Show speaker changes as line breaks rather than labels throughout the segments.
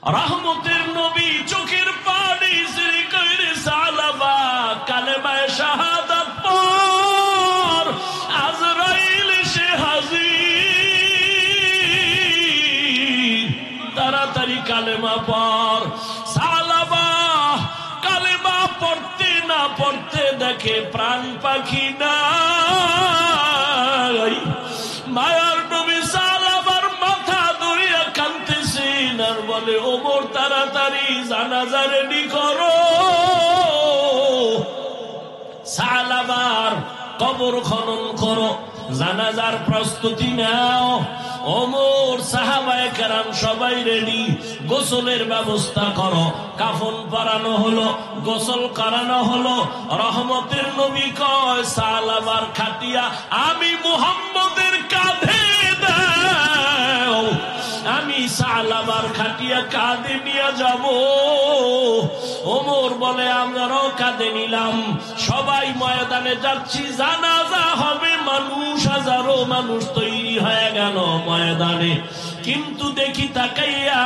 রহমতের নবী চোখের পানি ছেড়ে কইরে সালাবা কালেমায়ে শাহাদাত পড়, আজরাইল সে হাজির, তাড়াতাড়ি কালেমা পড়। সালাবা কালেমা পড়তে না পড়তে দেখে প্রাণ পাখি নাই। মায়ার নবী সালাবার মাথা ধরিয়া কাঁদতেছেন আর বলে, ওমর তাড়াতাড়ি জানাজা রেডি করো, সালাবার কবর খনন করো, জানাজার প্রস্তুতি নাও। ওমর সাহাবায়ে কেরাম সবাই রেডি, গোসলের ব্যবস্থা করো। কাফন পরানো হলো, গোসল করানো হলো। রহমতের নবী কয়, সালাবার খাটিয়া আমি মুহাম্মদের কাঁধে দাও, আমি সালাবার খাটিয়া কাঁধে নিয়ে যাব। ওমর বলে, আমরাও কাঁধে নিলাম, সবাই ময়দানে যাচ্ছি, জানাজা হবে। মানুষ, হাজারো মানুষ তৈরি হয়ে গেল ময়দানে। কিন্তু দেখি তাকাইয়া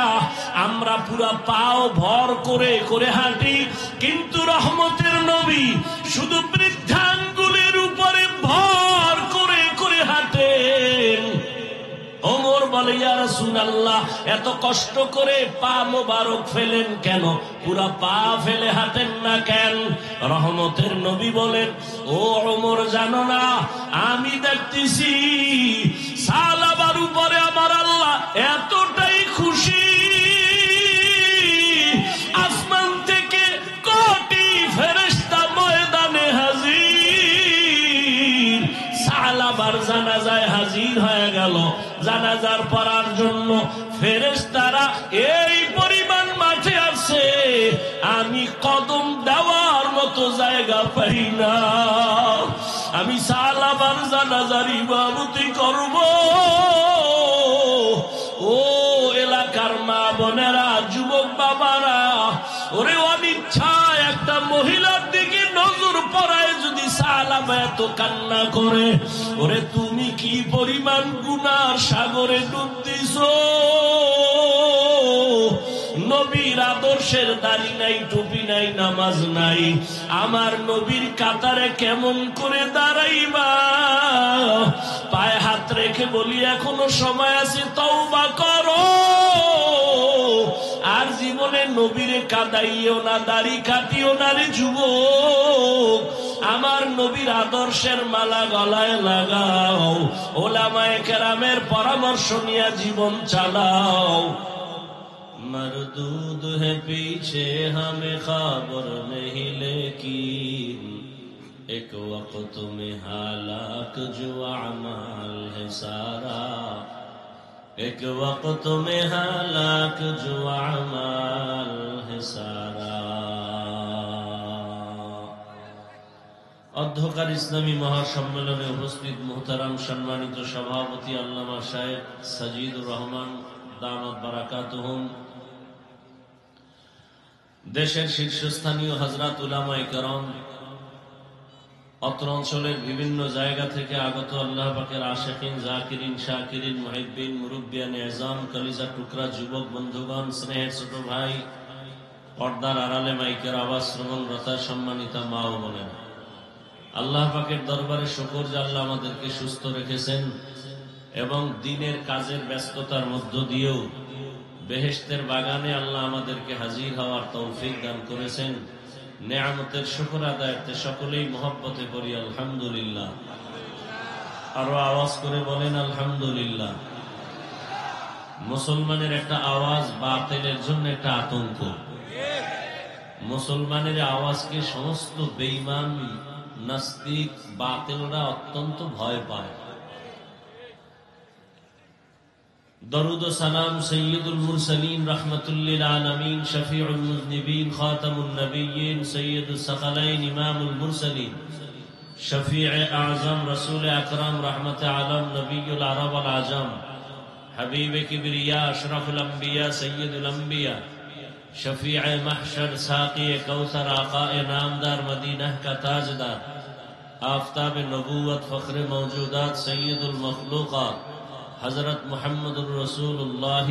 আমরা পুরা পাও ভর করে করে হাঁটি, কিন্তু রহমতের নবী শুধু বৃদ্ধাঙ্গুলের উপরে ভর করে করে হাঁটেন। ওমর বলে, ইয়া রাসূলুল্লাহ, এত কষ্ট করে পা মোবারক ফেলেন কেন, পুরা পা ফেলে হাঁটেন না কেন? রহমতের নবী বলেন, ও ওমর, জানো না আমি দেখতেছি সালাবার উপরে আমার আল্লাহ এতটাই খুশি, আসমান থেকে কোটি ফেরেশতা ময়দানে হাজির, সালাবার জানাজায় হাজির হয়ে গেল। জানাজার পড়ার জন্য ফেরেশতারা এই পরিমাণ মাঠে আছে, আমি কদম দেওয়ার মতো জায়গা পাই না। আমি সালাবার জানাজার ইমামতি করব। ও এলাকার মা বোনেরা, যুবক বাবারা, ওরে অনিচ্ছায় একটা মহিলার দিকে নজর পড়ায় যদি সালাবা এত কান্না করে, ওরে তুমি কি পরিমাণ গুনার সাগরে ডুব দিছো। নবীর আদর্শের দাড়ি নাই, টুপি নাই, নামাজ নাই, আমার নবীর কাতারে কেমন করে দাঁড়াইবা? পায়ে হাত রেখে বলি, এখনো সময় আছে, তওবা করো। আর জীবনে নবীরে কাদাইও না, দাড়ি কাটিও না রে যুবক। আমার নবীর আদর্শের মালা গলায় লাগাও, ওলামায়ে কেরামের পরামর্শ নিয়ে জীবন চালাও। मरदूद है पीछे हमें खबर नहीं, लेकिन एक वक्त में हालाक जो अमाल है सारा, एक वक्त में हालाक जो अमाल है सारा। অধ্যকার ইসলামী মহাসম্মেলনে উপস্থিত মুহতারাম সম্মানিত সভাপতি আল্লামা শায়েখ সাজিদুর রহমান দামাত বারাকাতুহুম, দেশের শীর্ষস্থানীয় হযরত উলামায়ে কেরাম, অত্র অঞ্চলের বিভিন্ন জায়গা থেকে আগত আল্লাহ পাকের আশিকিন, জাকিরিন, শাকিরিন, মুহিব্বিন, মুরব্বিয়ান ইজাম, কলিজা টুকরা যুবক বন্ধুগণ, স্নেহের ছোট ভাই, পর্দার আড়ালে মাইকের আওয়াজ শ্রবণরতা সম্মানিতা মা ও বোনেরা, আল্লাহ পাকের দরবারে শুকর যে আল্লাহ আমাদেরকে সুস্থ রেখেছেন এবং দিনের কাজের ব্যস্ততার মধ্য দিয়েও বেহেশতের বাগানে আল্লাহ আমাদেরকে হাজির হওয়ার তৌফিক দান করেছেন। নেয়ামতের শুকর আদায়তে সকলেই মহব্বতে পড়ি আলহামদুলিল্লাহ। আরো আওয়াজ করে বলেন আলহামদুলিল্লাহ। মুসলমানের একটা আওয়াজ বাতিলের জন্য একটা আতঙ্ক। মুসলমানের আওয়াজকে সমস্ত বেঈমান, নাস্তিক, বাতিলরা অত্যন্ত ভয় পায়। দরুদ ও সালাম সৈয়দুল মুরসালিন রাহমাতুল্লিল আলামিন, শফিউল মুজনিবিন, খাতামুন নবিয়্যিন, সৈয়দুস সাকালাইন, ইমামুল মুরসালিন, শফিয়ে আযম, রাসূল আকরাম, রাহমাতে আলম, নবিয়ুল আরব ওয়াল আজম, হাবিবে কিবরিয়া, আশরাফুল আম্বিয়া, সৈয়দুল আম্বিয়া, শফিয়ে মাহশর, সাকিয়ে কাউসার, আকায়ে নামদার, মদিনাহ কা তাজদার, আফতাবে নবুয়ত, ফখরে মওজুদাত, সৈয়দুল মখলুকাত, হযরত মুহাম্মদুর রাসূলুল্লাহ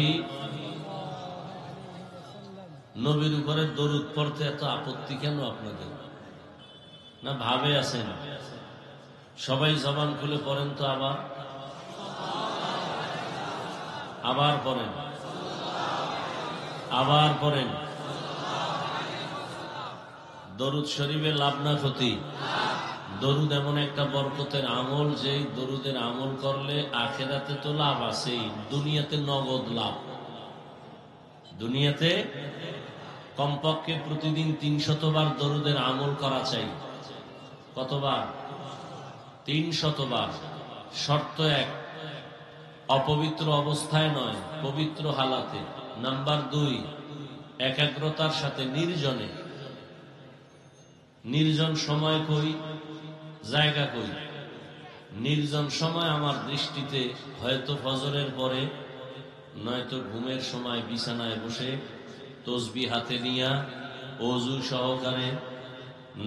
নবীর উপরে দরুদ পড়তে এত আপত্তি কেন আপনাদের? না ভাবে আছেন? সবাই জবান খুলে পড়েন তো, আবার পড়েন, আবার পড়েন। দরুদ শরীফে লাভ না ক্ষতি? দরুদ এমন একটা বরকতের আমল, যে দরুদের আমল করলে আখেরাতে তো লাভ আছেই, দুনিয়াতে নগদ লাভ। দুনিয়াতে কমপক্ষে প্রতিদিন ৩০০ বার দরুদের আমল করা চাই। কতবার? ৩০০ বার। শর্ত এক, অপবিত্র অবস্থায় নয়, পবিত্র হালাতে। নাম্বার ২, একাগ্রতার সাথে, নির্জনে। নির্জন সময় কই, জায়গা কই? নির্জন সময় আমার দৃষ্টিতে হয়তো ফজরের পরে, নয়তো ঘুমের সময় বিছানায় বসে তসবিহ হাতে নিয়া ওযু সহকারে,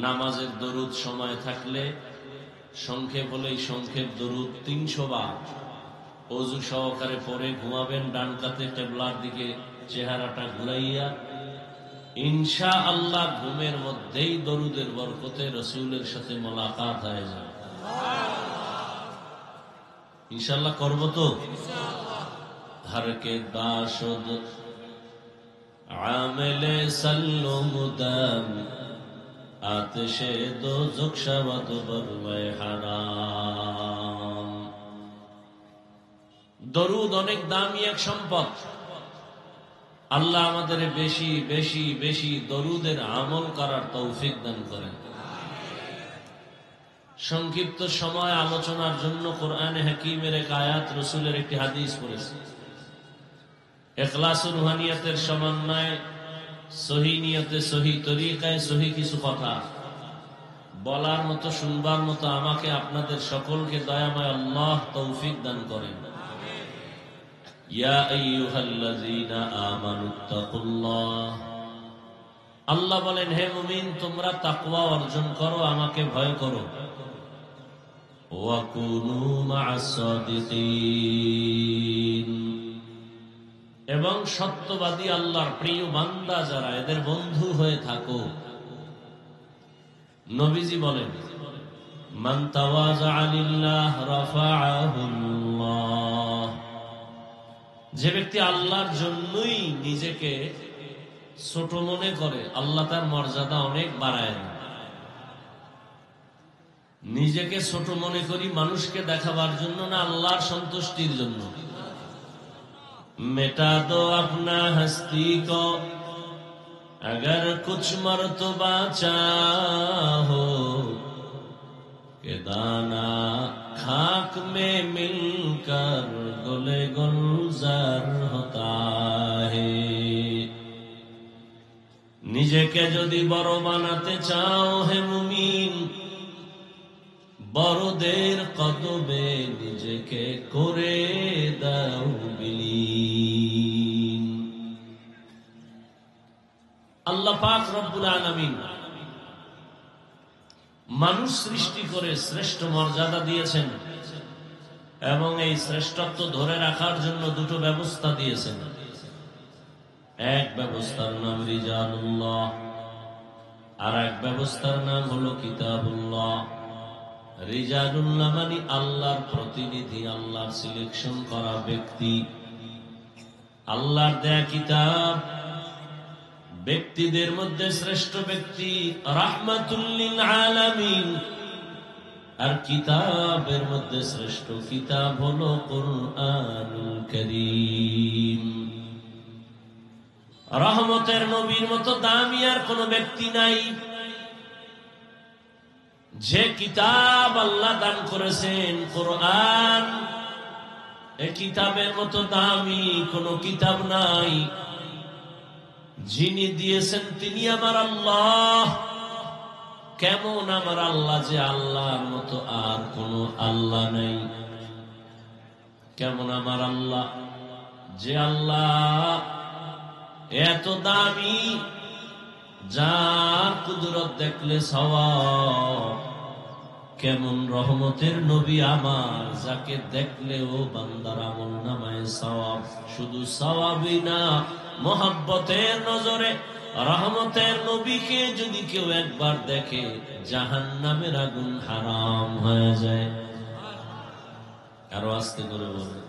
নামাজের দরুদ সময় থাকলে সংক্ষেপ হলেই সংক্ষেপ দরুদ ৩০০ বার ওযু সহকারে পরে ঘুমাবেন, ডান কাতে কিবলার দিকে চেহারাটা ঘুরাইয়া। ইনশাআল্লাহ ঘুমের মধ্যেই দরুদের বরকতে রাসূলের সাথে মোলাকাত হয়ে যাবে। ইনশাআল্লাহ করব তো? हर के दाशद आमिले सल्लो मुदम आतिशे दोज़ख शवद बरवे हाराम। দরুদ অনেক দামি এক সম্পদ। আল্লাহ আমাদের বেশি বেশি বেশি দরুদের আমল করার তৌফিক দান করেন। সংক্ষিপ্ত সময় আলোচনার জন্য কোরআনে হাকিমের এক আয়াত, রাসূলের একটি হাদিস পড়েছি। ইখলাস ও রুহানিয়াতের সমন্বয়ে, সহি নিয়তে, সহি তরিকায়, সহি কিছু কথা বলার মতো, শুনবার মতো আমাকে আপনাদের সকলকে দয়াময় আল্লাহ তৌফিক দান করেন। ইয়া আইয়ুহাল্লাযীনা আমানুত্তাকুল্লাহ, আল্লাহ বলেন, হে মুমিন, তোমরা তাকওয়া অর্জন করো, আমাকে ভয় করো। ওয়া কুনু মা'আস সাদিকিন, এবং সত্যবাদী আল্লাহর প্রিয় বান্দা যারা, এদের বন্ধু হয়ে থাকো। নবীজি বলেন, মান তাওয়াযা লিল্লাহ রাফা'আহুল্লাহ, যে ব্যক্তি আল্লাহর জন্যই নিজেকে ছোট মনে করে, আল্লাহ তার মর্যাদা অনেক বাড়ায় দেন। নিজেকে ছোট মনে করি মানুষকে দেখাবার জন্য না, আল্লাহর সন্তুষ্টির জন্য। मिटा दो अपना हस्ती को अगर कुछ मर्तबा चाहो के दाना खाक में मिलकर गुले गुलजार होता है। নিজেকে যদি বড় বানাতে চাও হে মুমিন, বড়দের কদমে নিজেকে করে দাও বিলীন। আল্লাহ পাক রব্বুল আলামিন মানুষ সৃষ্টি করে শ্রেষ্ঠ মর্যাদা দিয়েছেন, এবং এই শ্রেষ্ঠত্ব ধরে রাখার জন্য দুটো ব্যবস্থা দিয়েছেন। এক ব্যবস্থার নাম রিজালুল্লাহ, আর এক ব্যবস্থার নাম হলো কিতাবুল্লাহ। রিজালুল্লাহ মানে আল্লাহর প্রতিনিধি, আল্লাহর সিলেকশন করা ব্যক্তি, আল্লাহর দেয়া কিতাব। ব্যক্তিদের মধ্যে শ্রেষ্ঠ ব্যক্তি রাহমাতুল লিল আলামিন, আর কিতাবের মধ্যে শ্রেষ্ঠ কিতাব হলো কুরআনুল কারীম। রহমতের নবীর মতো দামি আর কোন ব্যক্তি নাই। যে কিতাব আল্লাহ দান করেছেন কোরআন, এই কিতাবের মতো দামি কোন কিতাব নাই। যিনি দিয়েছেন তিনি আমার আল্লাহ। কেমন আমার আল্লাহ, যে আল্লাহর মতো আর কোন আল্লাহ নাই। কেমন আমার আল্লাহ, যে আল্লাহ এত দামি, যার কুদরত দেখলে সওয়াব। কেমন রহমতের নবী আমার, যাকে দেখলেও বান্দার আমলনামায় সওয়াব। শুধু সওয়াবই না, মোহাব্বতের নজরে রহমতের নবীকে যদি কেউ একবার দেখে জাহান্নামের আগুন হারাম হয়ে যায়। আরো আস্তে করে বলুন,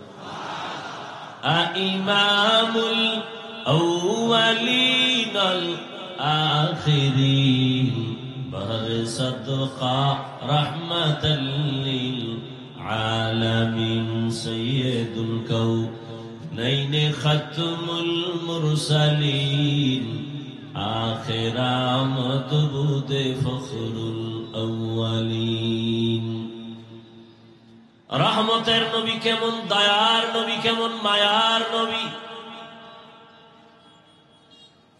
ইমামুল আউয়ালিন আল আখিরিন বহর সদকা রাহমাতাল লিল আলামিন সাইয়্যিদুল কাউনাইন খাতমুল মুরসালিন আখিরা মতবুদ ফখরুল আউয়ালিন। রহমতের নবী কেমন, দয়ার নবী কেমন, মায়ার নবী।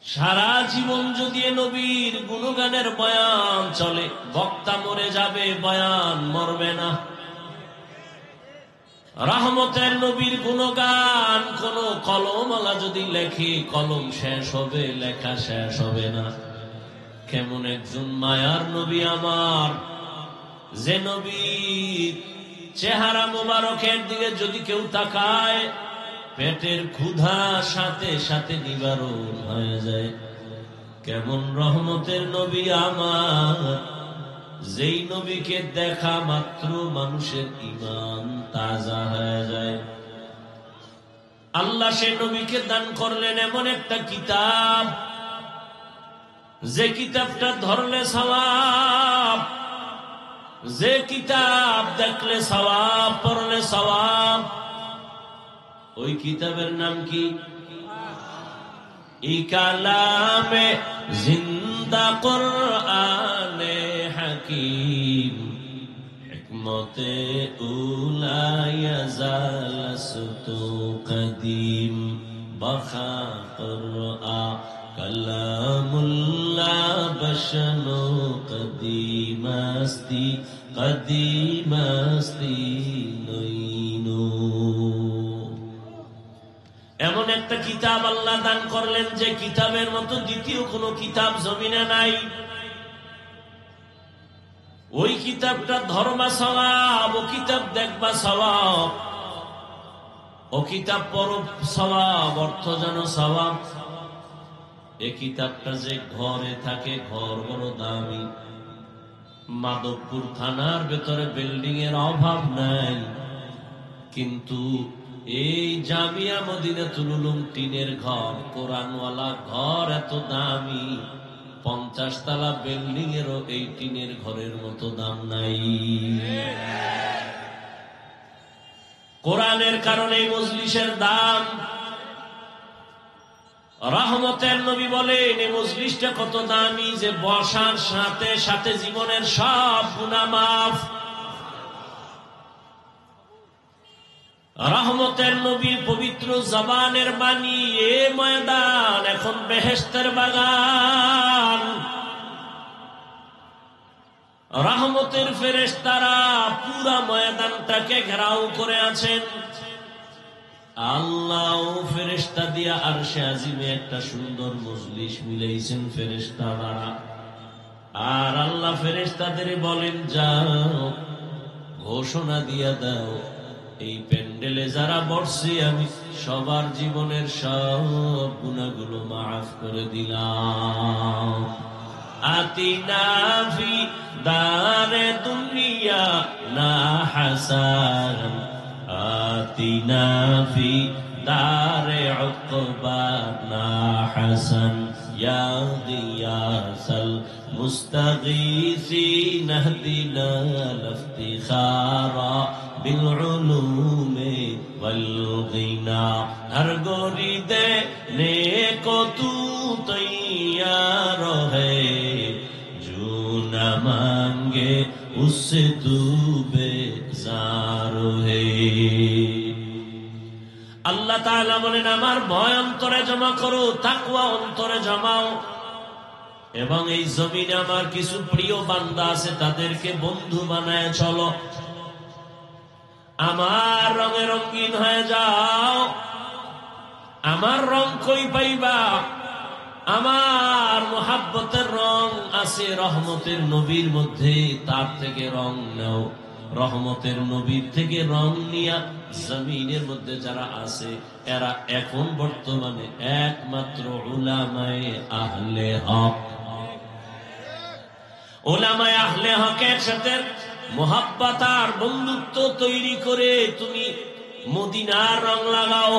সারা জীবন যদি নবীর গুণগানের বয়ান চলে, বক্তা মরে যাবে, বয়ান মরবে না। রহমতের নবীর গুণগান কোন কলমওয়ালা যদি লেখে, কলম শেষ হবে, লেখা শেষ হবে না। কেমন একজন মায়ার নবী আমার, যে নবীর চেহারা মোবারকের দিকে যদি কেউ তাকায়, পেটের ক্ষুধা সাথে সাথে নিবারণ হয়ে যায়। কেমন রহমতের নবী আমার, যেই নবীকে দেখা মাত্র মানুষের ঈমান তাজা হয়ে যায়। আল্লাহ সেই নবীকে দান করলেন এমন একটা কিতাব, যে কিতাবটা ধরলে সওয়াব, যে কিতাব দেখলে সওয়াব, পড়লে সওয়াব। ওই কিতাবের নাম কি? ই কালামে জিন্দা কুরআনে হাকিম, হিকমতে উলা ইয়াজালসতু কদিম, বখা কুরআন কালামুল্লাহ বশনো কদিমাস্তি কদিমাস্তি নইনো। এমন একটা কিতাব আল্লাহ দান করলেন, যে কিতাবের মতো দ্বিতীয় কোন কিতাব জমিনে নাই। ওই কিতাবটা ধর্মা সওয়াব, ও কিতাব দেখবা সওয়াব, ও কিতাব পড়ো সওয়াব, অর্থ জানো সওয়াব। এই কিতাবটা যে ঘরে থাকে, ঘর বড় দামি। মাধবপুর থানার ভেতরে বিল্ডিং এর অভাব নাই, কিন্তু এই জামিয়া মদিনাতুল উলুম টিনের ঘর, কোরআনওয়ালা ঘর এত দামি, 50 তলা বিল্ডিং এরও এই টিনের ঘরের মতো দাম নাই। কোরআনের কারণে এই মজলিসের দাম। রহমতের নবী বলেন এই মজলিসটা কত দামি, যে বসার সাথে সাথে জীবনের সব গুনাহ মাফ। রহমতের নবীর পবিত্র জবানের বাণী, এ ময়দান এখন বেহেশতের বাগান। রহমতের ফেরেশতারা পুরা ময়দানটাকে ঘেরাও করে আছেন। আল্লাহ ফেরেশতা দিয়া আরশে আজিমে একটা সুন্দর মজলিস মিলাইছেন ফেরেশতারা। আর আল্লাহ ফেরেশতাদের বলেন, যাও ঘোষণা দিয়া দাও, এই প্যান্ডেলে যারা বসছে আমি সবার জীবনের সব গুনাহগুলো মাফ করে দিলাম। আতিনা ফি দারে দুনিয়া না হাসান, আতিনা ফি দারে উকবা না হাসান, ইয়া গিয়াসাল মুস্তাগীসিন ইহদিনা লিফতিখারা বিল উলুমে ওয়াল গিনা। হর গোরি দেনে কো তু তৈয়ার है, जो न मांगे उससे तू बेजार है। আল্লাহ তাআলা বলেন, আমার ভয় অন্তরে জমা করো, তাকওয়া অন্তরে জমাও, এবং এই জমিনে আমার কিছু প্রিয় বান্দা আছে, তাদেরকে বন্ধু বানায় চলো। আমার রঙে রঙিন হয়ে যাও। আমার রং কই পাইবা? আমার মোহাব্বতের রং আছে রহমতের নবীর মধ্যে, তার থেকে রং নাও। রহমতের নবীর থেকে রং নিয়া জমিনের মধ্যে যারা আছে এরা এখন বর্তমানে একমাত্র উলামায়ে আহলে হক। উলামায়ে আহলে হকের সাথে মোহাব্বত আর বন্ধুত্ব তৈরি করে তুমি মদিনার রং লাগাও।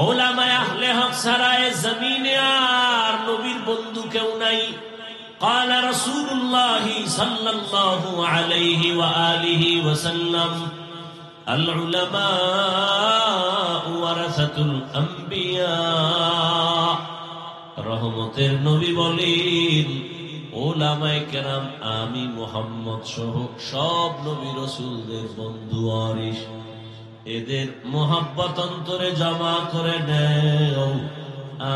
উলামায়ে আহলে হক ছাড়া এ জমিনে আর নবীর বন্ধু কেউ নাই। قال رسول الله صلى الله عليه وآله وسلم العلماء ورثة الأنبياء। রহমতের নবী বলেন উলামায়ে কেরাম আমি মুহাম্মদ সহ সব নবী রাসূলদের বন্ধু ওয়ারিস। এদের মোহাব্বত অন্তরে জমা করে নেও।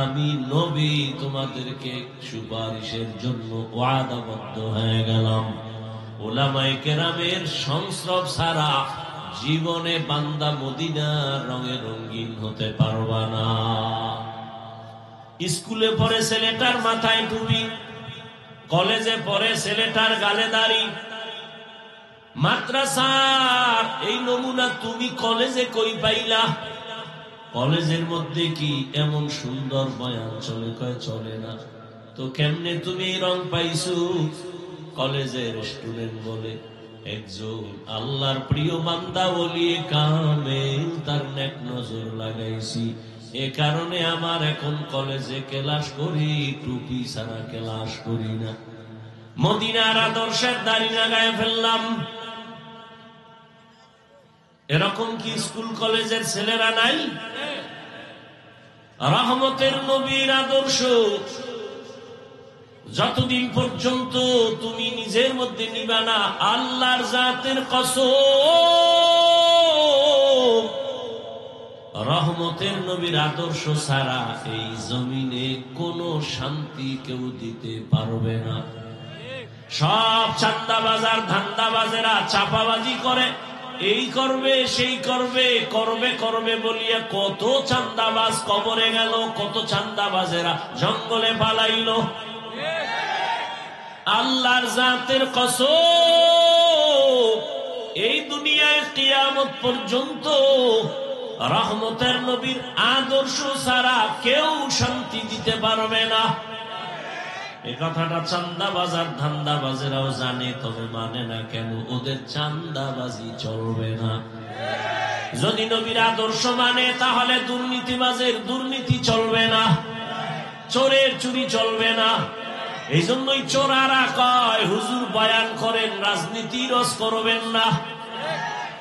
আমি নবী তোমাদেরকে সুপারিশের জন্য ওয়াদাবদ্ধ হয়ে গেলাম। উলামায়ে কেরামের সংস্রব ছাড়া জীবনে বান্দা মদিনার রঙে রঙিন হতে পারবা না। স্কুলে পড়ে ছেলেটার মাথায় টুপি, কলেজে পড়ে ছেলেটার গালে দাড়ি, মাদ্রাসার এই নমুনা তুমি কলেজে কই পাইলা? কলেজের মধ্যে কি এমন সুন্দর বয়ান চলে? কয় চলে না। তো কেমনে তুমি এই রং পাইছো? কলেজের স্টুডেন্ট বলে একজন আল্লাহর প্রিয় বান্দা ওলিয়ে কামেল তার নেক নজর লাগাইছি, এ কারণে আমার এখন কলেজে ক্লাস করি, টুপি ছাড়া ক্লাস করি না। মদিনার আদর্শের দাড়ি লাগায় ফেললাম। এরকম কি স্কুল কলেজের ছেলেরা নাই? রহমতের নবীর আদর্শ যতদিন পর্যন্ত তুমি নিজের মধ্যে নিবা না, আল্লাহর জাতের কসম রহমতের নবীর আদর্শ ছাড়া এই জমিনে কোনো শান্তি কেউ দিতে পারবে না। সব চাঁদাবাজার ধান্দাবাজেরা চাপাবাজি করে, এই করবে সেই করবে, করবে করবে বলিয়া কত চাঁদাবাজ কবরে গেল, কত চাঁদাবাজেরা জঙ্গলে পালাইল। আল্লাহর জাতের কসম এই দুনিয়ায় কিয়ামত পর্যন্ত রহমতের নবীর আদর্শ ছাড়া কেউ শান্তি দিতে পারবে না। এই কথাটা চাঁদাবাজার ধান্দাবাজেরাও জানে, তবে মানে না কেন? ওদের চাঁদাবাজি চলবে না। যদি নবীর আদর্শ মানে তাহলে দুর্নীতিবাজের দুর্নীতি চলবে না, চোরের চুরি চলবে না। এই জন্যই চোরারা কয় হুজুর বয়ান করেন, রাজনীতি রস করবেন না।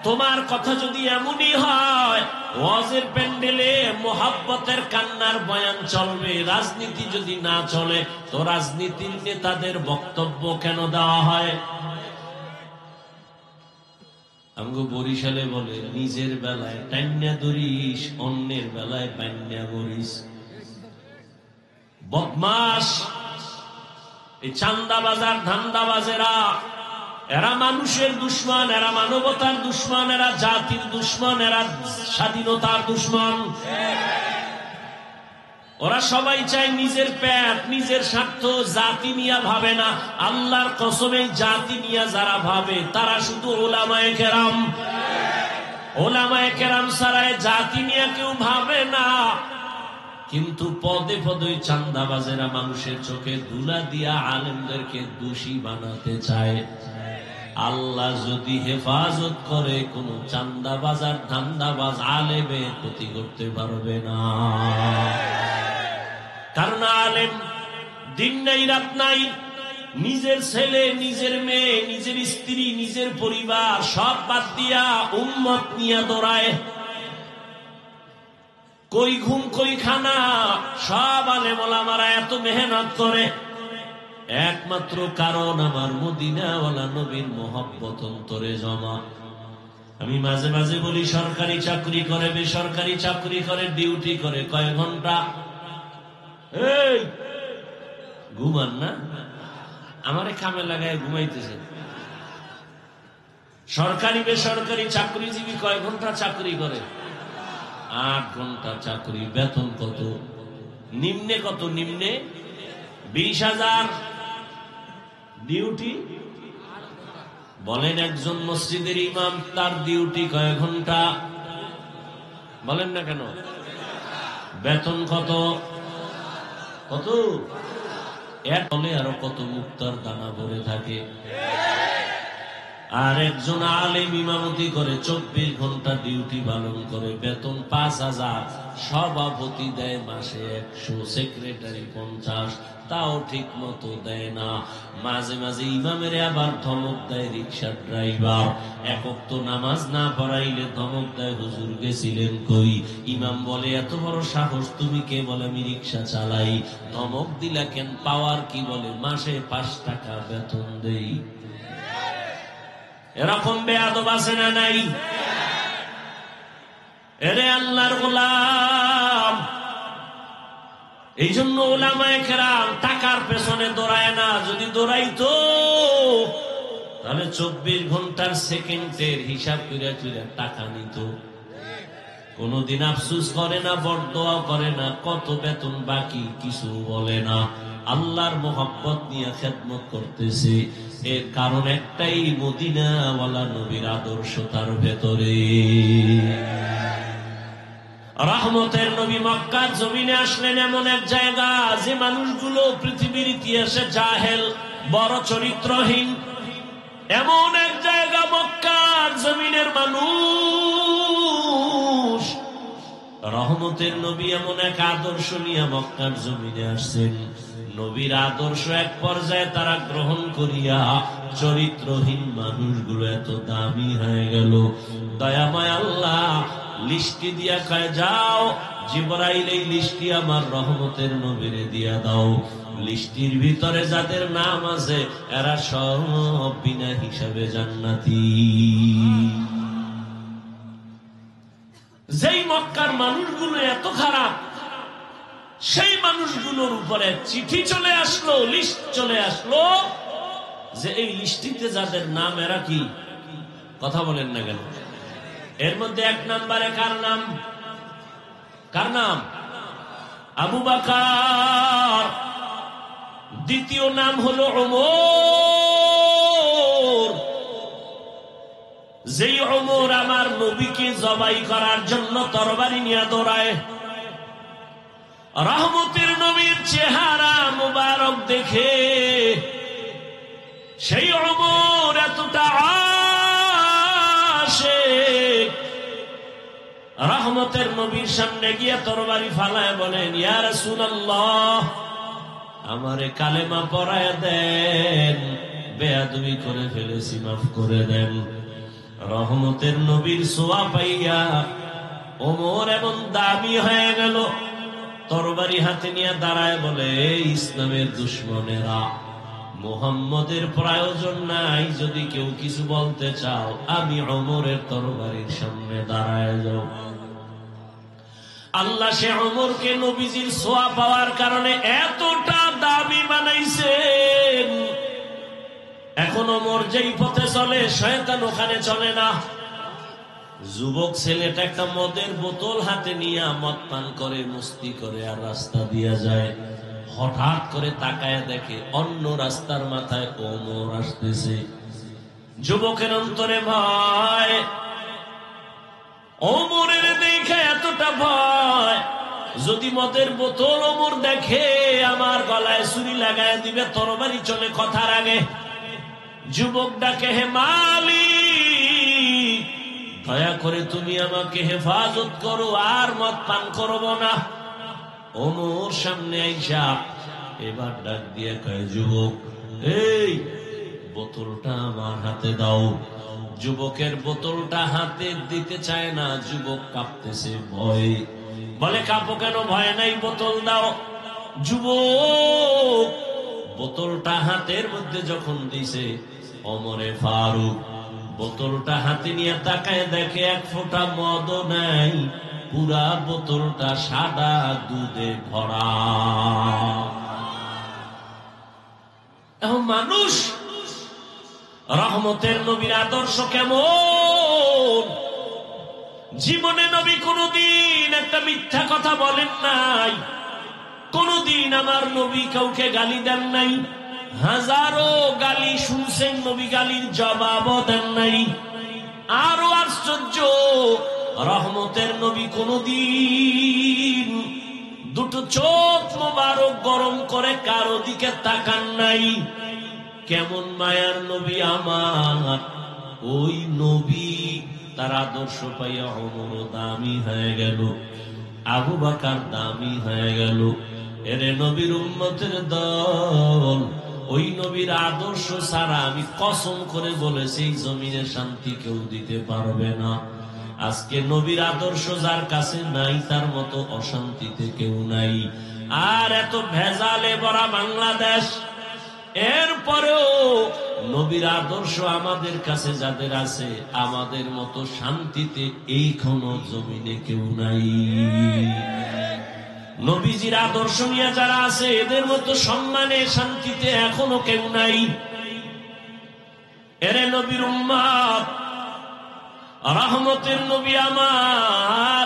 তোমার কথা যদি এমনই হয় ওয়াজের প্যান্ডেলে মোহাব্বতের কান্নার বয়ান চলবে, রাজনীতি যদি না চলে তো রাজনীতির নেতাদের বক্তব্য কেন দেওয়া হয়? আমগো বরিশালে বলে নিজের বেলায় টান্না ধরিস, অন্যের বেলায় পান্না করিস। বদমাস এই চাঁদাবাজার ধান্দাবাজেরা, এরা মানুষের দুশ্মন, এরা মানবতার দুশ্মন, এরা জাতির দুশ্মন, এরা স্বাধীনতার দুশ্মন। ওরা সবাই চায় নিজের পেট, নিজের স্বার্থ, জাতি নিয়ে ভাবে না। আল্লাহর কসমে জাতি নিয়ে যারা ভাবে তারা শুধু উলামায়ে কেরাম। উলামায়ে কেরাম ছাড়া জাতি নিয়ে কেউ ভাবে না। কিন্তু পদে পদে চাঁদাবাজেরা মানুষের চোখে ধুলা দিয়া আলেমদেরকে দোষী বানাতে চায়। আল্লাহ যদি হেফাজত করে, কোন চাঁদাবাজার ধান্দাবাজ আলেমের ক্ষতি করতে পারবে না। কারণ আলেম দিন নাই রাত নাই নিজের ছেলে, নিজের মেয়ে, নিজের স্ত্রী, নিজের পরিবার সব বাদ দিয়া উম্মত নিয়ে দৌড়ায়। কই ঘুম কই খানা, সব আলেম ওলামারা এত মেহনত করে একমাত্র কারণ আমার মদিনাওয়ালা নবীর মোহাব্বত অন্তরে জমা। আমি মাঝে মাঝে বলি সরকারি চাকরি করে, বেসরকারি চাকরি করে, ডিউটি করে কয় ঘন্টা? এই ঘুমান না, আমারে কামে লাগায় ঘুমাইতেছে। সরকারি বেসরকারি চাকরিজীবী কয় ঘন্টা চাকরি করে? 8 ঘন্টা চাকরি। বেতন কত? নিম্নে কত? নিম্নে 20,000, ডিউটি বলেন একজন মসজিদের ইমাম তার ডিউটি কয় ঘন্টা? বলেন না কেন? বেতন কত? কত? এর তলে আরো কত মুক্তার দানা ভরে থাকে। আর একজন আলেম ইমামতি করে 24 ঘন্টা ডিউটি পালন করে, বেতন 5,000, সভাপতি দেয় মাসে 100, সেক্রেটারি 50, তাও ঠিক মতো দেয় না। মাঝে মাঝে ইমামের আবার ধমক দেয় রিক্সার ড্রাইভার। একক তো নামাজ না পড়াইলে ধমক দেয়, হুজুর গেছিলেন কই? ইমাম বলে এত বড় সাহস তুমি কে? বলে আমি রিক্সা চালাই। ধমক দিলা কেন? পাওয়ার কি? বলে মাসে 5 টাকা বেতন দেই। এরকম বেয়াদব আছে না নাই? এরে আল্লাহর গোলাম, এই জন্য উলামায়ে কেরাম টাকার পেছনে দৌড়ায় না। যদি দৌড়াইতো তাহলে 24 ঘন্টার সেকেন্ডের হিসাব করে চুরে টাকা নিত। কোনদিন আফসুস করে না, বরদোয়া করে না, কত বেতন বাকি কিছু বলে না। আল্লাহর মোহাব্বত নিয়ে খেদমত করতেছে। এর কারণ একটাই, মদিনাওয়ালা নবীর আদর্শ তার ভেতরে। রহমতের নবী মক্কার জমিনে আসলেন এমন এক জায়গা, যে মানুষগুলো পৃথিবীর ইতিহাসে জাহেল, বড় চরিত্রহীন, এমন এক জায়গা মক্কার জমিনের মানুষ। রহমতের নবী এমন এক আদর্শ নিয়ে মক্কার জমিনে আসছেন। নবীর আদর্শ এক পর্যায়ে তারা গ্রহণ করিয়া চরিত্রহীন মানুষগুলো এত দামি হয়ে গেল। দয়াময় আল্লাহ লিস্টি দিয়া কয়, যাও জিবরাইল এই লিস্টি আমার রহমতের নবীরে দিয়া দাও। লিস্টির ভিতরে যাদের নাম আছে এরা সব বিনা হিসাবে জান্নাতি। যেই মক্কার মানুষগুলো এত খারাপ, সেই মানুষগুলোর উপরে চিঠি চলে আসলো, লিস্ট চলে আসলো, যে এই লিস্টিতে যাদের নাম এরা কি? কথা বলেন না কেন? এর মধ্যে 1 নম্বরে কার নাম? কার নাম? আবু বকর। দ্বিতীয় নাম হলো ওমর। যেই ওমর আমার নবীকে জবাই করার জন্য তরবারি নিয়ে দৌড়ায়। রহমতের নবীর চেহারা মুবারক দেখে সেই ওমর এতটা আশিক, রহমতের নবীর সামনে গিয়ে তরবারি ফালায় বলেন, ইয়া রাসূলুল্লাহ আমারে কালেমা পড়ায় দেন, বেয়াদবি করে ফেলেছি, মাফ করে দেন। রহমতের নবীর ছোঁয়া পাইয়া ওমর এমন দামি হয়ে গেল, তরবারি হাতে নিয়ে দাঁড়ায় বলে, ইসলামের দুশমনেরা, মুহাম্মদের প্রয়োজন নাই, যদি কেউ কিছু বলতে চাও আমি ওমরের তরবারির সামনে দাঁড়ায় যাও। আল্লাহ সে ওমরকে নবীজির ছোঁয়া পাওয়ার কারণে এতটা দামি বানাইছেন, এখন ওমর যেই পথে চলে শয়তান ওখানে চলে না। যুবক ছেলেটা একটা মদের বোতল হাতে নিয়ে মদ পান করে, মস্তি করে, আর রাস্তা দিয়া যায়। হঠাৎ করে তাকায় দেখে অন্য রাস্তার মাথায় ওমর আসতেছে। যুবকের অন্তরে ভয়, ওমরের দেখে এতটা ভয়, যদি মদের বোতল ওমর দেখে আমার গলায় ছুরি লাগায় দিবে, তরবারি চলে কথার আগে। যুবক ডাকে, হে মালিক, দয়া করে তুমি আমাকে হেফাজত করো, আর মদ পান করব না। ওমর সামনে আইসা এবার ডাক দিয়ে কয়, যুবক এই বোতলটা আমার হাতে দাও। যুবকের বোতলটা হাতে দিতে চায় না, যুবক কাঁপতেছে ভয়। বলে, কাঁপো কেন? ভয় নাই, বোতল দাও। যুবক বোতলটা হাতের মধ্যে যখন দিছে, ওমরে ফারুক বোতলটা হাতে নিয়ে তাকায় দেখে 1 ফোঁটা মদও নাই, পুরা বোতলটা সাদা দুধে ভরা। এখন মানুষ রহমতের নবীর আদর্শ কেমন? জীবনে নবী কোনদিন একটা মিথ্যা কথা বলেন নাই, কোনদিন আমার নবী কাউকে গালি দেন নাই, হাজারো গালি শুনছেন, নবী গালির জবাবও দেন নাই। আরো আশ্চর্য, রহমতের নবী কোনদিন দুটো চোখ মোবারক গরম করে কারো দিকে তাকান নাই। কেমন মায়ার নবী আমার! ওই নবী তার আদর্শ পাইয়া ওমর দামি হয়ে গেল, আবু বকর দামি হয়ে গেল। এরে নবীর উম্মতের দল, ওই নবীর আদর্শ ছাড়া আমি কসম করে বলেছি এই জমিনে শান্তি কেউ দিতে পারবে না। আজকে নবীর আদর্শ যার কাছে নাই তার মতো অশান্তিতে কেউ নাই। আর এত ভেজালে ভরা বাংলাদেশ, এরপরেও নবীর আদর্শ আমাদের কাছে যাদের আছে, আমাদের মতো শান্তিতে এইখানো জমিনে কেউ নাই। নবীজির আদর্শ নিয়ে যারা আছে এদের মতো সম্মানে শান্তিতে এখনো কেউ নাই। এরে নবীর উম্মত, রহমতের নবী আমার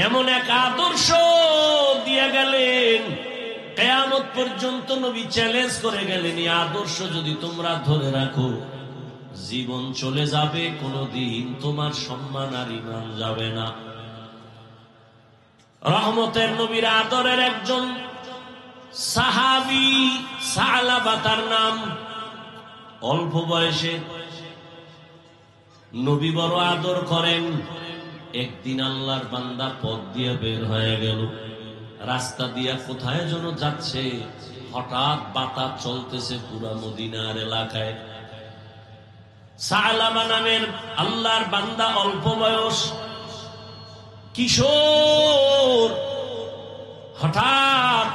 এমন এক আদর্শ দিয়ে গেলেন, কিয়ামত পর্যন্ত নবী চ্যালেঞ্জ করে গেলেন, এই আদর্শ যদি তোমরা ধরে রাখো জীবন চলে যাবে, কোনদিন তোমার সম্মান আর ঈমান যাবে না। রহমতের নবীর আদরের একজন সাহাবী সালাবা তার নাম। অল্প বয়সে নবী বড় আদর করেন। একদিন আল্লাহর বান্দা পথ দিয়ে বের হয়ে গেল, রাস্তা দিয়া কোথায় যেন যাচ্ছে, হঠাৎ বাতাস চলতেছে পুরা মদিনার এলাকায়। সালাবা নামের আল্লাহর বান্দা অল্প বয়স কিশোর, হঠাৎ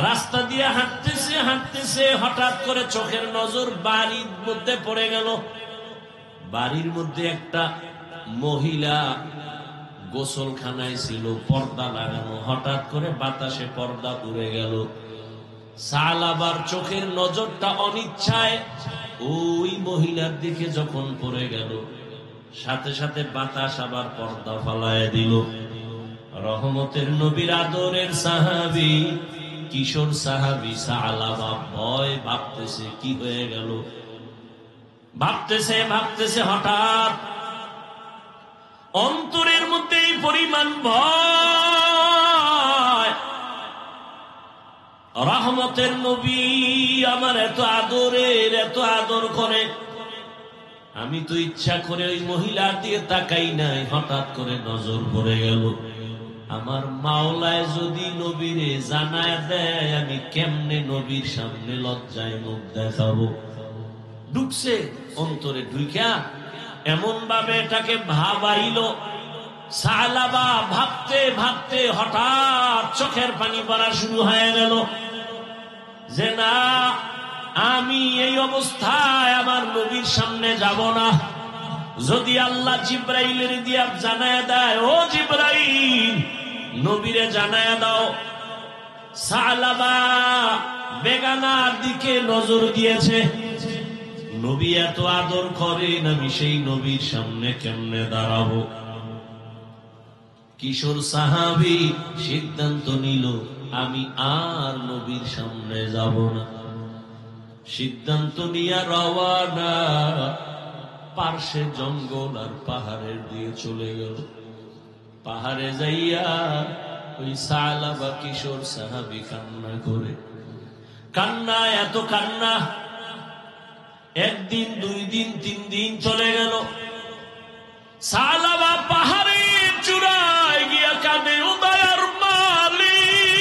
রাস্তা দিয়ে হাঁটতেছে হাঁটতেছে, হঠাৎ করে চোখের নজর বাড়ির মধ্যে পড়ে গেল। বাড়ির মধ্যে একটা মহিলা গোসলখানায় ছিল, পর্দা লাগানো। হঠাৎ করে বাতাসে পর্দা উড়ে গেল। সালাবার চোখের নজরটা অনিচ্ছায় ওই মহিলার দিকে যখন পড়ে গেল, সাথে সাথে বাতাস আবার পর্দা ফালায় দিল। রহমতের নবীর আদরের সাহাবী, কিশোর সাহাবী সালাবা ভয় ভাবতেছে কি হয়ে গেল, ভাবতেছে ভাবতেছে, হঠাৎ অন্তরের মধ্যে এই পরিমাণ ভয়। রহমতের নবী আমার এত আদরের, এত আদর করে, আমি তো ইচ্ছা করে ওই মহিলার দিয়ে তাকাই নাই, হঠাৎ করে নজর পড়ে গেল। আমার মাওলায় যদি নবীরে জানায় দেয়, আমি কেমনে নবীর সামনে লজ্জায় মুখ দেখাবো। ঢুকছে অন্তরে, ঢুকা এমন ভাবে এটাকে ভাবাইল। সালাবা ভাবতে ভাবতে হঠাৎ চোখের পানি পড়া শুরু হয়ে গেল যে না, আমি এই অবস্থায় আমার নবীর সামনে যাব না। যদি আল্লাহ জিব্রাইলের দিয়া জানায় দেয়, ও জিব্রাইল নবীরে জানায় দাও সালাবা বেগানার দিকে নজর দিয়েছে, নবী এত আদর করেন, আমি সেই নবীর সামনে কেমনে দাঁড়াবো। কিশোর সাহাবী সিদ্ধান্ত নিল, আমি আর নবীর সামনে যাব না। সিদ্ধান্ত নিয়ে রওয়ানা, পার্শ্বে জঙ্গল আর পাহাড়ের দিয়ে চলে গেল। পাহাড়ে যাইয়া ওই সালাবা কিশোর সাহাবী কান্না করে, কান্না এত কান্না, একদিন দুই দিন তিন দিন চলে গেল। সালাবা পাহাড়ের চূড়ায় গিয়া কাঁদে, ও দয়ার মালিক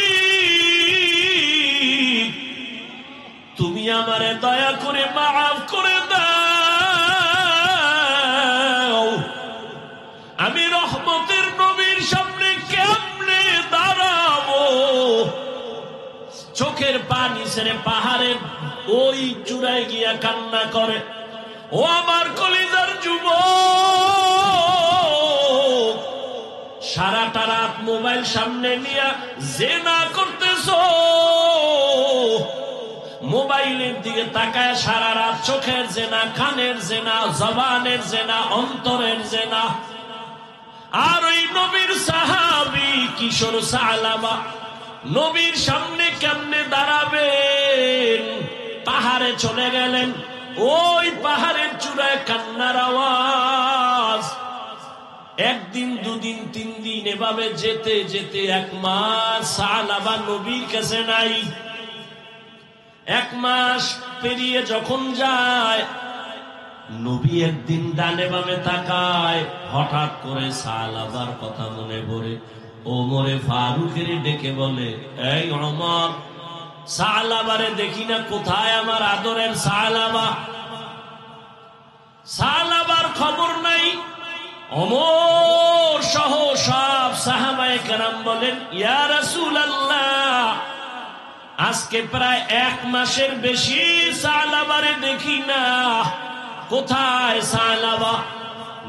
তুমি আমারে দয়া করে মাফ করে দাও, আমি রহমতের নবীর সামনে কেমনে দাঁড়াবো। চোখের পানি ছেড়ে পাহাড়ের ওই চূড়ায় গিয়া কান্না করে। ও আমার কলিজার যুবক, সারাটা রাত মোবাইল সামনে নিয়ে জেনা করতেছো, মোবাইলের দিকে তাকায় সারা রাত চোখের জেনা, কানের জেনা, জবানের জেনা, অন্তরের জেনা। আর ওই নবীর সাহাবী কিশোর সালাবা নবীর সামনে কেমনে দাঁড়াবে? করলেন, পাহাড়ে চলে গেলেন। ওই পাহাড়ের চূড়ায় কান্নার আওয়াজ। একদিন, দুদিন, 3 দিন, এভাবে যেতে যেতে 1 মাস সাহাবা নবীর কাছে নাই। 1 মাস পেরিয়ে যখন যায়, নবী একদিন ডানে বামে তাকায়, হঠাৎ করে সাহাবার কথা মনে পড়ে। ওমরে ফারুকের ডেকে বলে, এই ওমর, সাহাবারে দেখি না, কোথায় আমার আদরের সাহাবা? সাহাবার খবর নাই। ওমর সহ সব সাহাবায়ে কেরাম বলেন, ইয়া রাসূলুল্লাহ, আজকে প্রায় 1 মাসের বেশি সাহাবারে দেখি না, কোথায় সাহাবা?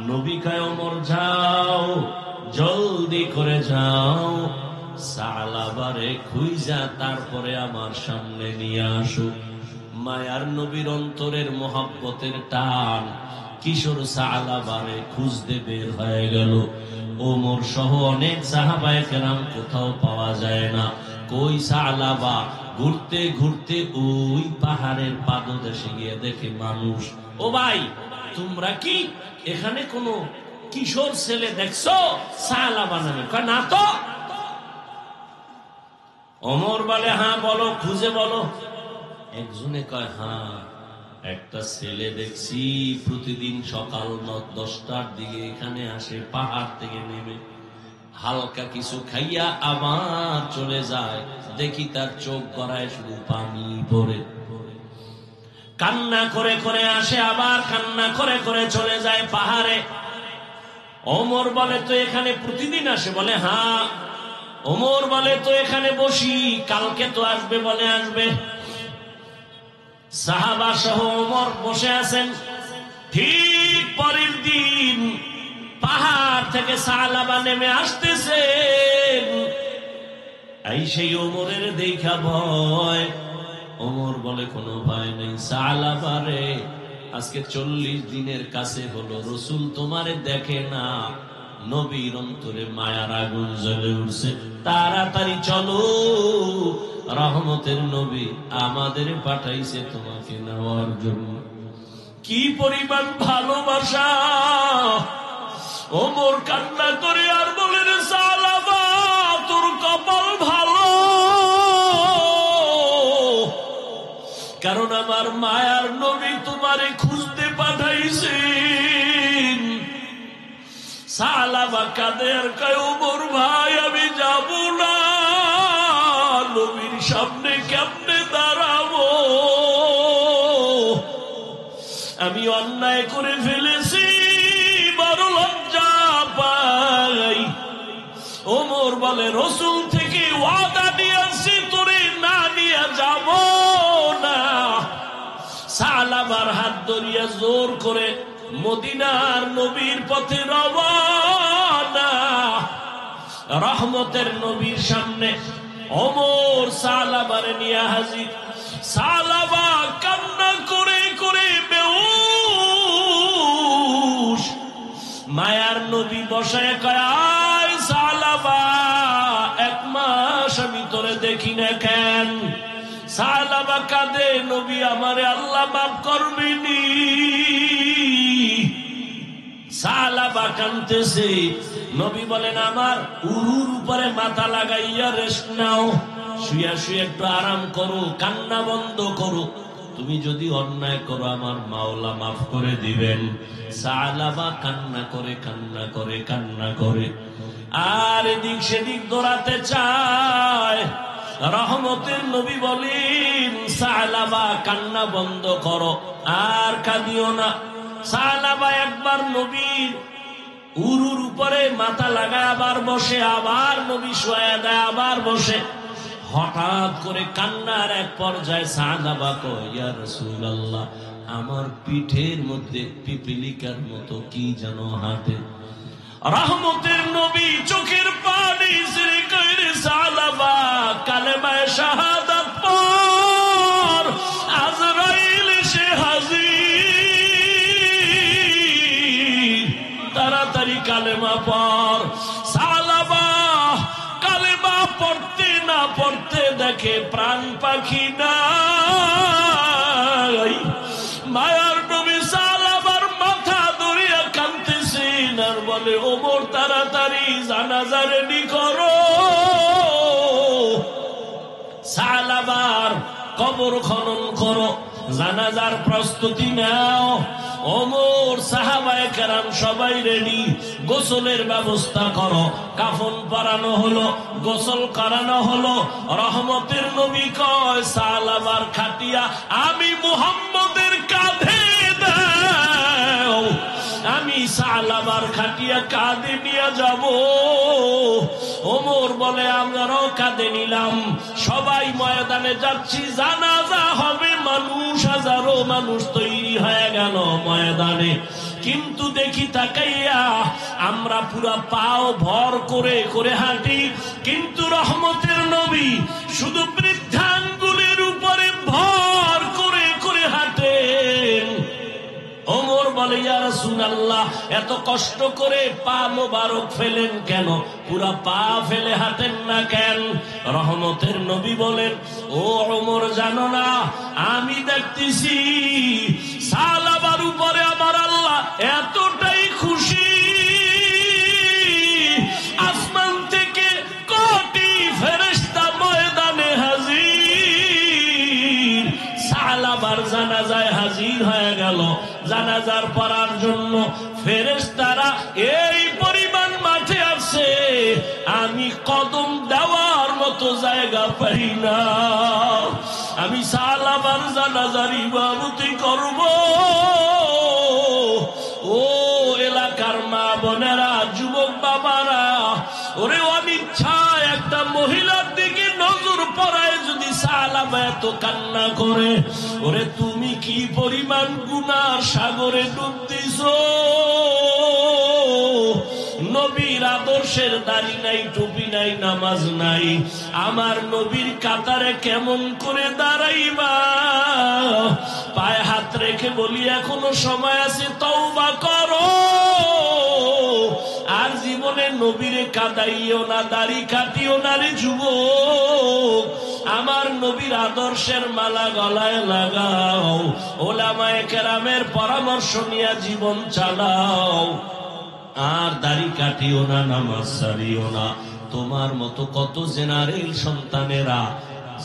নবী কয়, ওমর যাও, জলদি করে যাও, সাহাবারে খুঁজা তারপরে আমার সামনে নিয়ে আসো। মায়ার নবীর অন্তরের মোহাব্বতের টান কিশোর সাহাবারে খুঁজতে বের হয়ে গেল। ওমর সহ অনেক সাহাবায়ে কেরাম, কোথাও পাওয়া যায় না। কই সাহাবা? ঘুরতে ঘুরতে ওই পাহাড়ের পাদদেশে গিয়ে দেখে মানুষ। ও ভাই, তোমরা কি এখানে কোনো কিশোর ছেলে দেখছো সাহাবা নামে? কয়, না তো। ওমর বলে, হ্যাঁ বলো, খুঁজে বলো। একজনে কয়, হ্যাঁ, একটা ছেলে দেখছি প্রতিদিন সকাল 10টার দিকে এখানে আসে, পাহাড় থেকে নেমে হালকা কিছু খাইয়া আবার চলে যায়। দেখি তার চোখ গড়ায় শুধু পানি পড়ে। কান্না করে করে আসে, আবার কান্না করে করে চলে যায় পাহাড়ে। ওমর বলে, তো এখানে প্রতিদিন আসে? বলে, হ্যাঁ। ওমর বলে, তো এখানে বসি, কালকে তো আসবে? বলে, আসবে। সাহাবা সহ ওমর বসে আছেন। ঠিক পরের দিন পাহাড় থেকে সাহাবা নেমে আসতেছেন। এই সেই ওমরের দেখা ভয়। ওমর বলে, কোনো ভয় নেই। সাহাবারে, আজকে 40 দিনের কাছে হলো রসুল তোমারে দেখে না। নবীর অন্তরে মায়ার আগুন জ্বলে উঠছে। তাড়াতাড়ি চলো, রহমতের নবী আমাদের পাঠাইছে তোমাকে নেওয়ার জন্য। কি পরিমাণ ভালোবাসা! ওমর কান্না করে আর বলেন, সাহাবা, তোর কপাল ভালো, কারণ আমার মায়ার নবী তোমারে খুঁজতে পাঠাইছেন। সাহাবা কাঁদে আর কয়, ওমর ভাই, আমি যাব না, নবীর সামনে কেমনে দাঁড়াবো? আমি অন্যায় করে ফেলেছি, বড় লজ্জা পাই। ওমর বলে, রসুল থেকে ওয়াদা দিয়েছি, তোরে না নিয়ে যাব না। সাহাবার হাত ধরিয়া জোর করে মদিনার নবীর পথে রওয়ানা। রহমতের নবীর সামনে ওমর সাহাবারে নিয়ে হাজির। সাহাবা কান্না করে করে বেহুশ। মায়ার নবী বসায় কয়, আয় সাহাবা, 1 মাস আমি তোরে দেখি না কেন? সাহাবা কাঁদে, নবী আমারে আল্লাহ মাফ করবেনি। সাহাবা কাঁদতেছে। নবী বলেন, আমার উরুর উপরে মাথা লাগাইয়া রেস্ট নাও, শুয়া শুয়ে একটু আরাম করো, কান্না বন্ধ করো। তুমি যদি অন্যায় করো আমার মাওলা মাফ করে দিবেন। সাহাবা কান্না করে কান্না করে কান্না করে আর এদিক সেদিক দৌড়াতে চায়। রহমতের নবী বলেন, সাহাবা কান্না বন্ধ করো, আর কাঁদিও না। সাহাবা একবার নবীর উরুর উপরে মাথা লাগায় আবার বসে, আবার নবী শোয়া দেয়, আবার বসে। হঠাৎ করে কান্নার এক পর্যায়ে সাহাবা কয়, ইয়া রাসূলুল্লাহ, আমার পিঠের মধ্যে পিপিলিকার মতো কি যেন হাঁটে। রহমতের নবী চোখের পানি ছেড়ে কইরে, সাহাবা কালেমায়ে শাহাদাত পড়, আজরাইল সে হাজির, তাড়াতাড়ি কালেমা পড়। সাহাবা কালেমা পড়তে না পড়তে দেখে প্রাণ পাখি না কবর খনন করো, জানাজার প্রস্তুতি নাও। ওমর সাহাবায়ে কেরাম সবাই রেডি, গোসলের ব্যবস্থা করো। কাফন পরানো হলো, গোসল করানো হলো। রহমতের নবী কয়, সালাবার খাটিয়া আমি মুহাম্মদের কাঁধে দাও, আমি সালাবার খাটিয়া কাঁধে নিয়ে যাব। ওমর বলে আমরাও কাঁধে নিলাম, সবাই ময়দানে যাচ্ছি, জানাজা হবে। মানুষ, হাজারো মানুষ তৈরি হয়ে গেল ময়দানে। কিন্তু দেখি তাকাইয়া আমরা পুরা পাও ভর করে করে হাঁটি, কিন্তু রহমতের নবী শুধু বৃদ্ধাঙ্গুলের উপরে ভর করে করে হাঁটেন। ওমর বলে, ইয়া রাসূলুল্লাহ, এত কষ্ট করে পা মোবারক ফেলেন কেন? পুরা পা ফেলে হাঁটেন না কেন? রহমতের নবী বলেন, ও ওমর, জানো না, আমি দেখতেছি সালাবার উপরে আমার আল্লাহ এতটাই খুশি, আসমান থেকে কোটি ফেরেশতা ময়দানে হাজির। সালাবার জানাজায় হাজির হয়ে গেল। জানাজার পড়ার জন্য ফেরেশতারা এই পরিমাণ মাঠে আছে, আমি কদম দেওয়ার মতো জায়গা পাই না। আমি সালাবার জানাজার ইমামতি করব। ও এলাকার মা বোনেরা, যুবক বাবারা, ওরে অনিচ্ছায় একটা মহিলার দিকে নজর পড়ায় যদি সালাবা এত কান্না করে, ওরে তুমি কি পরিমাণ গুনার সাগরে ডুব দিছো। নবীর আদর্শের দাড়ি নাই, টুপি নাই, নামাজ নাই, আমার নবীর কাতারে কেমন করে দাঁড়াইবা? পায়ে হাত রেখে বলি, এখনো সময় আছে, তওবা করো। আর জীবনে নবীরে কাদাইও না, দাড়ি কাটিও না রে যুবক। আমার নবীর আদর্শের মালা গলায় লাগাও, ওলামায়ে কেরামের পরামর্শ নিয়ে জীবন চালাও। আর দাড়ি কাটিও না, নামাজ ছাড়িও না। তোমার মতো কত জেনারেল সন্তানেরা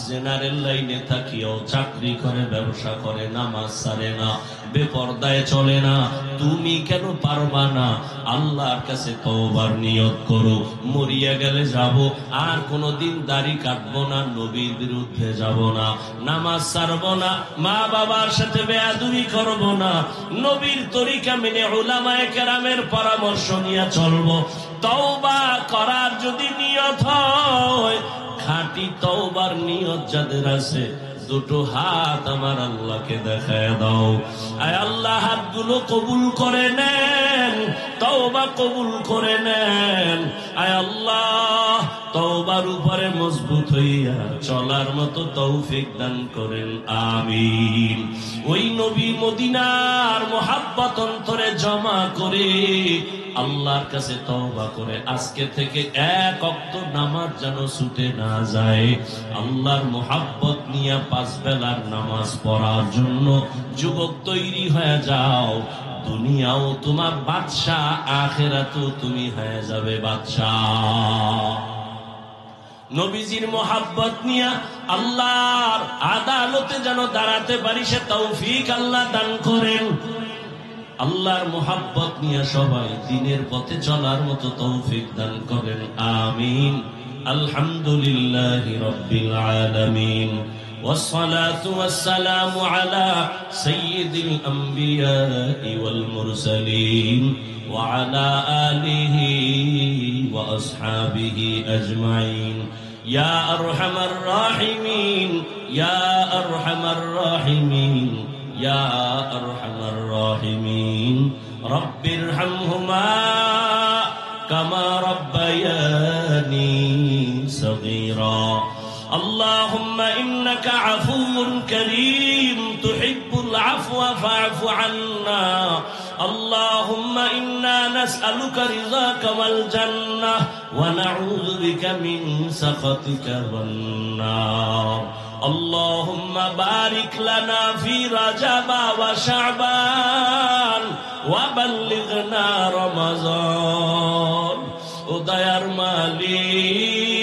জেনারেল লাইনে থাকিও চাকরি করে, ব্যবসা করে, নামাজ ছাড়ে না, বেপরদায় চলে না। তুমি কেন পারবা না? আল্লাহর কাছে তওবার নিয়ত করো, মরিয়া গেলে যাব, আর কোনদিন দাড়ি কাটবো না, নবীর বিরুদ্ধে যাব না, নামাজ ছাড়বো না, মা বাবার সাথে বেয়াদবি করব না, নবীর তরিকা মেনে উলামায়ে কেরামের পরামর্শ নিয়ে চলবো। তওবা করার যদি নিয়ত হয়, খাঁটি তওবার নিয়ত যাদের আছে, দুটো হাত আমার আল্লাহকে দেখায় দাও। আয় আল্লাহ, হাতগুলো কবুল করে নেন, তওবা কবুল করে নেন। আয় আল্লাহ, তওবার উপরে মজবুত হইয়া চলার মতো তৌফিক দান করেন, আমিন। ওই নবী মদিনার মোহাব্বত অন্তরে জমা করে আল্লাহর কাছে তওবা করে আজকে থেকে এক ওয়াক্ত নামাজ যেন ছুটে না যায়। আল্লাহর মোহাব্বত নিয়ে 5 বেলার নামাজ পড়ার জন্য যুবক তৈরি হয়ে যাও। দুনিয়াও তোমার বাদশা, আখিরাতেও তুমি হয়ে যাবে বাদশা। নবীজির মোহাব্বত নিয়ে আল্লাহর আদালতে যেন দাঁড়াতে পারি, সে তৌফিক আল্লাহ দান করেন। আল্লাহর মোহাব্বত নিয়ে সবাই দিনের পথে চলার মতো তৌফিক দান করেন, আমিন। আলহামদুলিল্লাহি রাব্বিল আলামিন, ওয়াসসালাতু ওয়াসসালামু আলা সাইয়্যিদিল আমবিয়াই ওয়াল মুরসালিন ওয়া আলা আলিহি ওয়া আসহাবিহি আজমাইন। ইয়া আরহামার রাহিমিন, ইয়া আরহামার রাহিমিন, ইয়া আরহামার রাহিমিন। রব্বিরহামহুমা কামা রাব্বায়ানি সগীরা। আল্লাহুম্মা ইন্নাকা আফুউন কারীম তুহিব্বুল আফওয়া ফা'ফু আন্না। আল্লাহুম্মা ইন্না নাসআলুকা রিযাকা ওয়াল জান্নাহ ওয়া নাউযু বিকা মিন সাখাতিকা ওয়ান নার। اللهم بارك لنا في رجب وشعبان وبلغنا رمضان। ও দয়ার মালিক,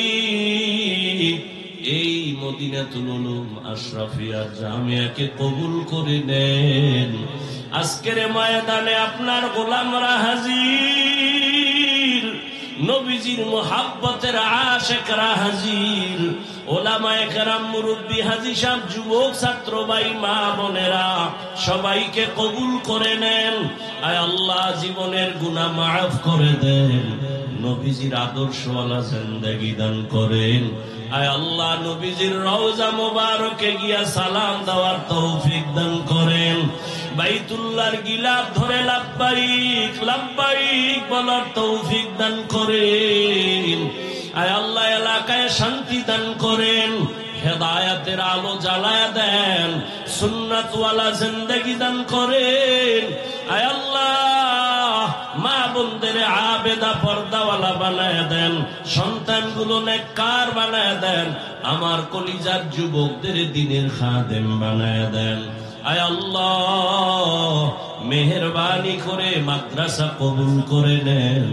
এই মদিনাতুল উলুম আশরাফিয়া জামিয়াকে কবুল করে নেন। আজকের ময়দানে আপনার গোলামরা হাজির, নবীজির মুহাব্বতের আশিকরা হাজির, ওলামায়ে কেরাম, মুরব্বী, হাজী সাহেব, যুবক, ছাত্র ভাই, মা বোনেরা সবাইকে কবুল করে নেন। আয় আল্লাহ জীবনের গুনাহ মাফ করে দেন, নবীজির আদর্শওয়ালা জিন্দেগি দান করেন। আয় আল্লাহ নবীজির রওজা মোবারকে গিয়া সালাম দেওয়ার তৌফিক দান করেন। বাইতুল্লাহর গিলাফ ধরে লাব্বাইক লাব্বাইক বলার তৌফিক দান করেন। আয় আল্লাহ এলাকায় শান্তি দান করেন, হেদায়েতের আলো জ্বালায়া দেন, সুন্নাতওয়ালা জিন্দেগি দান করেন। আয় আল্লাহ মা বোনদের আবেদা পর্দাওয়ালা বানায় দেন, সন্তানগুলো নেককার বানায় দেন, আমার কলিজার যুবকদের দ্বীনের খাদেম বানায় দেন। আয় আল্লাহ মেহেরবানি করে মাদ্রাসা কবুল করে নেন,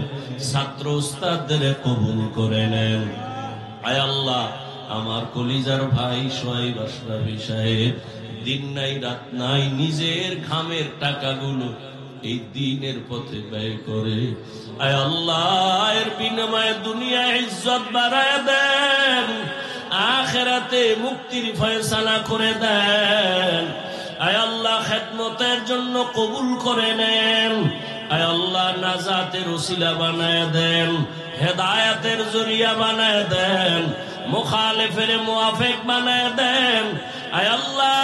ছাত্র উস্তাদদের কবুল করে নেন। আয় আল্লাহ আমার কলিজার ভাই সোহাইব আশরাফী সাহেব দিন নাই রাত নাই নিজের ঘামের টাকাগুলো এই দ্বীনের পথে ব্যয় করে, আয় আল্লাহ এর বিনিময়ে দুনিয়ায় ইজ্জত বাড়ায় দেন, আখিরাতে মুক্তির ফয়সালা করে দেন। আয় আল্লাহ খেদমতের জন্য কবুল করে নেন। আয় আল্লাহ নাজাতের ওসিলা বানায় দেন, হেদায়েতের জরিয়া বানায় দেন, মুখালিফের মুআফিক বানায় দেন। আয় আল্লাহ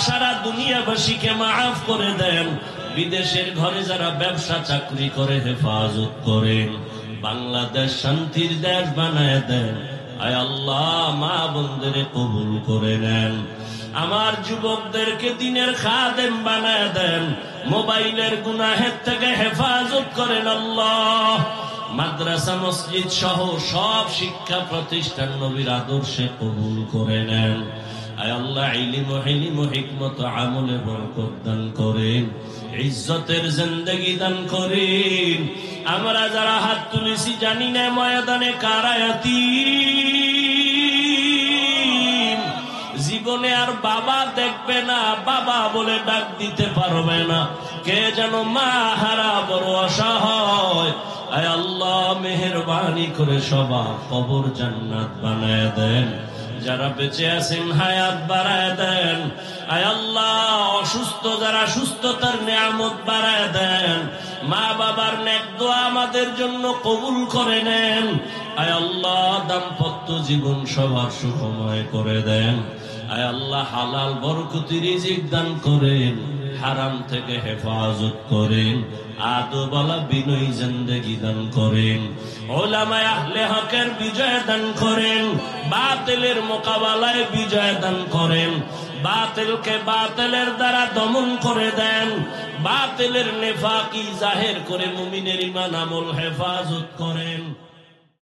সারা দুনিয়াবাসীকে মাফ করে দেন, বিদেশের ঘরে যারা ব্যবসা চাকরি করে হেফাজত করেন, বাংলাদেশ শান্তির দেশ বানায় দেন। আয় আল্লাহ মা বোনদের কবুল করে নেন, আমার যুবকদেরকে দ্বীনের খাদেম বানায় দেন, মোবাইলের গুনাহের থেকে হেফাজত করেন আল্লাহ। মাদ্রাসা মসজিদ সহ সব শিক্ষা প্রতিষ্ঠান নবীর আদর্শে কবুল করে নেন। আয় আল্লাহ ইলম ও হিকমত আমলে বরকত দান করেন, ইজ্জতের জিন্দেগি দান করেন। আমরা যারা হাত তুলেছি জানি না ময়দানে কারা ইয়াতীম, জীবনে আর বাবা দেখবে না, বাবা বলে ডাক দিতে পারবে না, কে যেন মা হারা বড় অসহায়। আয় আল্লাহ মেহেরবানি করে সবার কবর জান্নাত বানায় দেন, যারা বেঁচে আছেন হায়াত বাড়ায় দেন। আয় আল্লাহ অসুস্থ যারা সুস্থতার নিয়ামত বাড়ায় দেন, মা বাবার নেক দোয়া আমাদের জন্য কবুল করে নেন। আয় আল্লাহ দাম্পত্য জীবন সবার সুখময় করে দেন। আয় আল্লাহ হালাল বরকতি রিজিক দান করেন, হারাম থেকে হেফাজত করেন, আদবওয়ালা বিনয়ী জিন্দেগি দান করেন, উলামায়ে আহলে হকের বিজয় দান করেন, বাতিলের মোকাবেলায় বিজয় দান করেন, বাতিলকে বাতিলের দ্বারা দমন করে দেন, বাতিলের নেফাকি জাহের করে মুমিনের ঈমান আমল হেফাজত করেন।